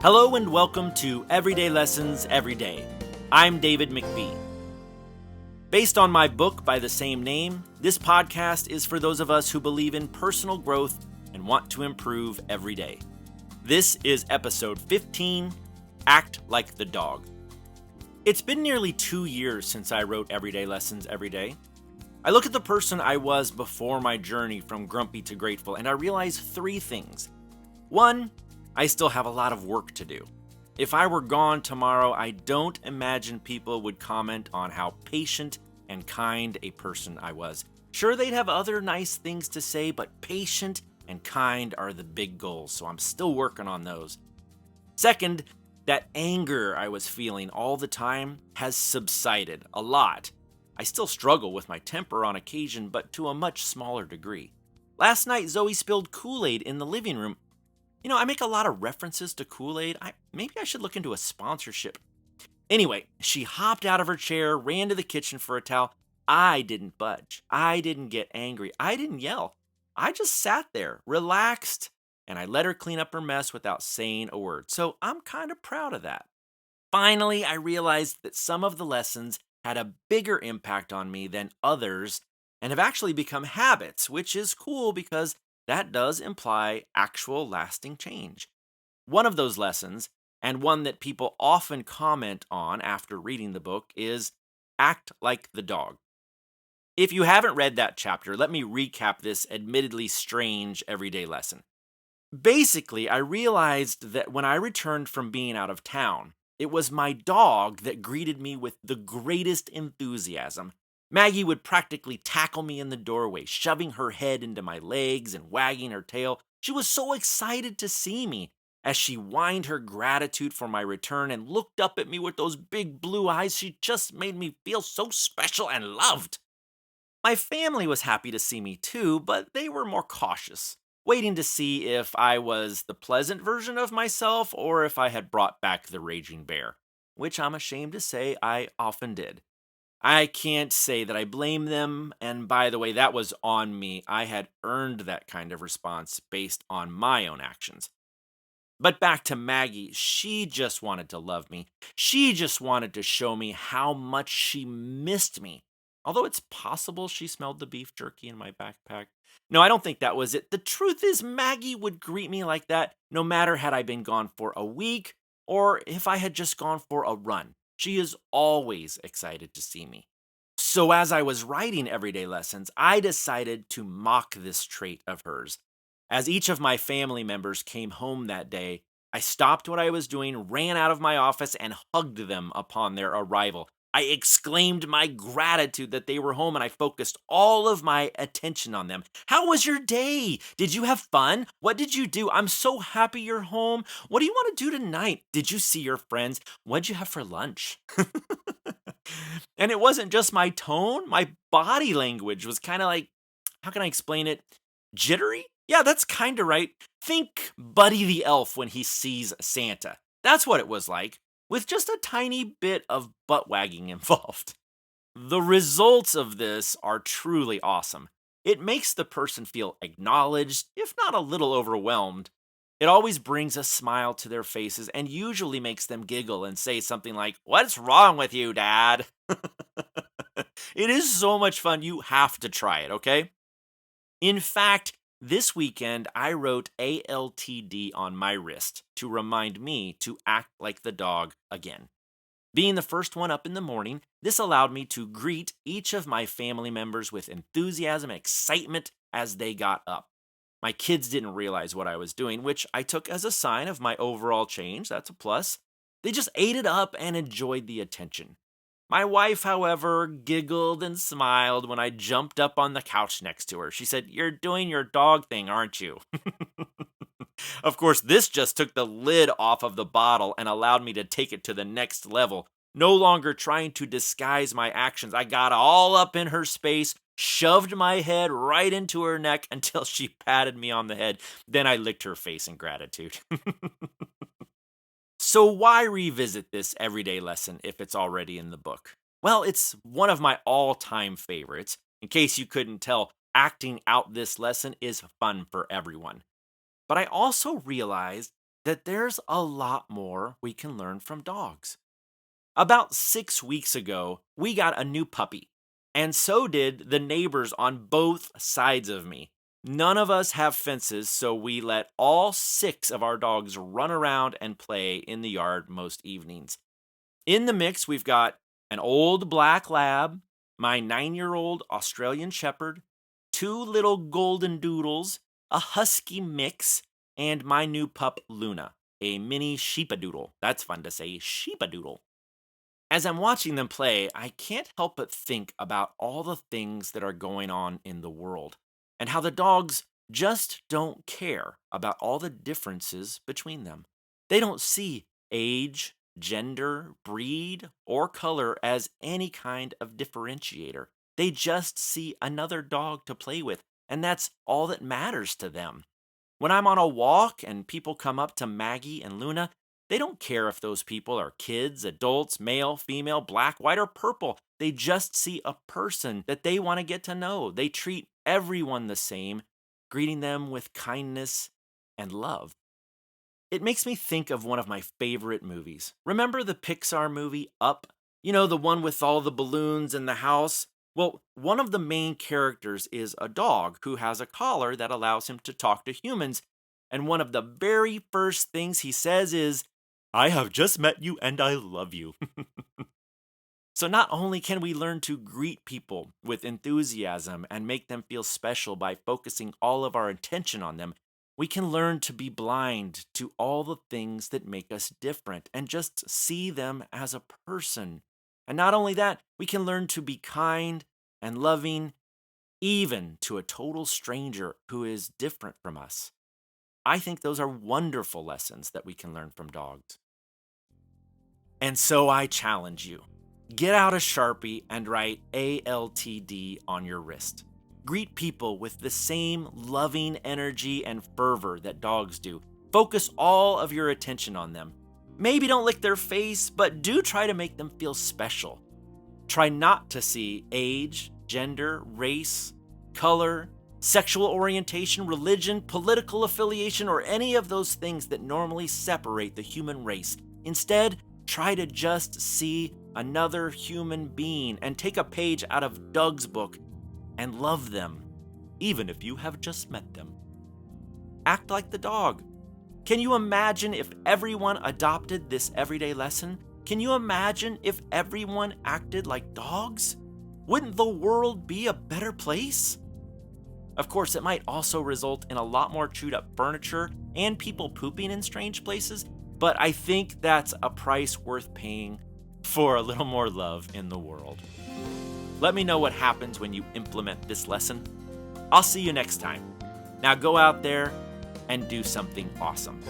Hello and welcome to Everyday Lessons Every Day. I'm David McBee. Based on my book by the same name, this podcast is for those of us who believe in personal growth and want to improve every day. This is episode 15, Act Like the Dog. It's been nearly 2 years since I wrote Everyday Lessons Every Day. I look at the person I was before my journey from grumpy to grateful, and I realize 3 things. 1, I still have a lot of work to do. If I were gone tomorrow, I don't imagine people would comment on how patient and kind a person I was. Sure, they'd have other nice things to say, but patient and kind are the big goals, so I'm still working on those. Second, that anger I was feeling all the time has subsided a lot. I still struggle with my temper on occasion, but to a much smaller degree. Last night, Zoe spilled Kool-Aid in the living room. I make a lot of references to Kool-Aid. Maybe I should look into a sponsorship. Anyway, she hopped out of her chair, ran to the kitchen for a towel. I didn't budge. I didn't get angry. I didn't yell. I just sat there, relaxed, and I let her clean up her mess without saying a word. So I'm kind of proud of that. Finally, I realized that some of the lessons had a bigger impact on me than others and have actually become habits, which is cool because that does imply actual lasting change. One of those lessons, and one that people often comment on after reading the book, is act like the dog. If you haven't read that chapter, let me recap this admittedly strange everyday lesson. Basically, I realized that when I returned from being out of town, it was my dog that greeted me with the greatest enthusiasm. Maggie would practically tackle me in the doorway, shoving her head into my legs and wagging her tail. She was so excited to see me as she whined her gratitude for my return and looked up at me with those big blue eyes. She just made me feel so special and loved. My family was happy to see me too, but they were more cautious, waiting to see if I was the pleasant version of myself or if I had brought back the raging bear, which I'm ashamed to say I often did. I can't say that I blame them, and by the way, that was on me. I had earned that kind of response based on my own actions. But back to Maggie, she just wanted to love me. She just wanted to show me how much she missed me. Although it's possible she smelled the beef jerky in my backpack. No, I don't think that was it. The truth is, Maggie would greet me like that no matter had I been gone for a week or if I had just gone for a run. She is always excited to see me. So as I was writing Everyday Lessons, I decided to mock this trait of hers. As each of my family members came home that day, I stopped what I was doing, ran out of my office, and hugged them upon their arrival. I exclaimed my gratitude that they were home, and I focused all of my attention on them. How was your day? Did you have fun? What did you do? I'm so happy you're home. What do you want to do tonight? Did you see your friends? What'd you have for lunch? And it wasn't just my tone. My body language was kind of like, how can I explain it? Jittery? Yeah, that's kind of right. Think Buddy the Elf when he sees Santa. That's what it was like, with just a tiny bit of butt wagging involved. The results of this are truly awesome. It makes the person feel acknowledged, if not a little overwhelmed. It always brings a smile to their faces and usually makes them giggle and say something like, "What's wrong with you, Dad?" It is so much fun. You have to try it, okay? In fact, this weekend, I wrote ALTD on my wrist to remind me to act like the dog again. Being the first one up in the morning, this allowed me to greet each of my family members with enthusiasm and excitement as they got up. My kids didn't realize what I was doing, which I took as a sign of my overall change. That's a plus. They just ate it up and enjoyed the attention. My wife, however, giggled and smiled when I jumped up on the couch next to her. She said, "You're doing your dog thing, aren't you?" Of course, this just took the lid off of the bottle and allowed me to take it to the next level. No longer trying to disguise my actions, I got all up in her space, shoved my head right into her neck until she patted me on the head. Then I licked her face in gratitude. So why revisit this everyday lesson if it's already in the book? Well, it's one of my all-time favorites. In case you couldn't tell, acting out this lesson is fun for everyone. But I also realized that there's a lot more we can learn from dogs. About 6 weeks ago, we got a new puppy, and so did the neighbors on both sides of me. None of us have fences, so we let all 6 of our dogs run around and play in the yard most evenings. In the mix, we've got an old black lab, my 9-year-old Australian Shepherd, 2 little Golden Doodles, a husky mix, and my new pup Luna, a mini sheepadoodle. That's fun to say, sheepadoodle. As I'm watching them play, I can't help but think about all the things that are going on in the world and how the dogs just don't care about all the differences between them. They don't see age, gender, breed, or color as any kind of differentiator. They just see another dog to play with, and that's all that matters to them. When I'm on a walk and people come up to Maggie and Luna, they don't care if those people are kids, adults, male, female, black, white, or purple. They just see a person that they want to get to know. They treat everyone the same, greeting them with kindness and love. It makes me think of one of my favorite movies. Remember the PIXAR movie Up? You know, the one with all the balloons in the house? Well, one of the main characters is a dog who has a collar that allows him to talk to humans. And one of the very first things he says is, "I have just met you and I love you." So not only can we learn to greet people with enthusiasm and make them feel special by focusing all of our attention on them, we can learn to be blind to all the things that make us different and just see them as a person. And not only that, we can learn to be kind and loving even to a total stranger who is different from us. I think those are wonderful lessons that we can learn from dogs. And so I challenge you. Get out a Sharpie and write ALTD on your wrist. Greet people with the same loving energy and fervor that dogs do. Focus all of your attention on them. Maybe don't lick their face, but do try to make them feel special. Try not to see age, gender, race, color, sexual orientation, religion, political affiliation, or any of those things that normally separate the human race. Instead, try to just see another human being and take a page out of Doug's book and love them, even if you have just met them. Act like the dog. Can you imagine if everyone adopted this everyday lesson? Can you imagine if everyone acted like dogs? Wouldn't the world be a better place? Of course, it might also result in a lot more chewed up furniture and people pooping in strange places, but I think that's a price worth paying for a little more love in the world. Let me know what happens when you implement this lesson. I'll see you next time. Now go out there and do something awesome.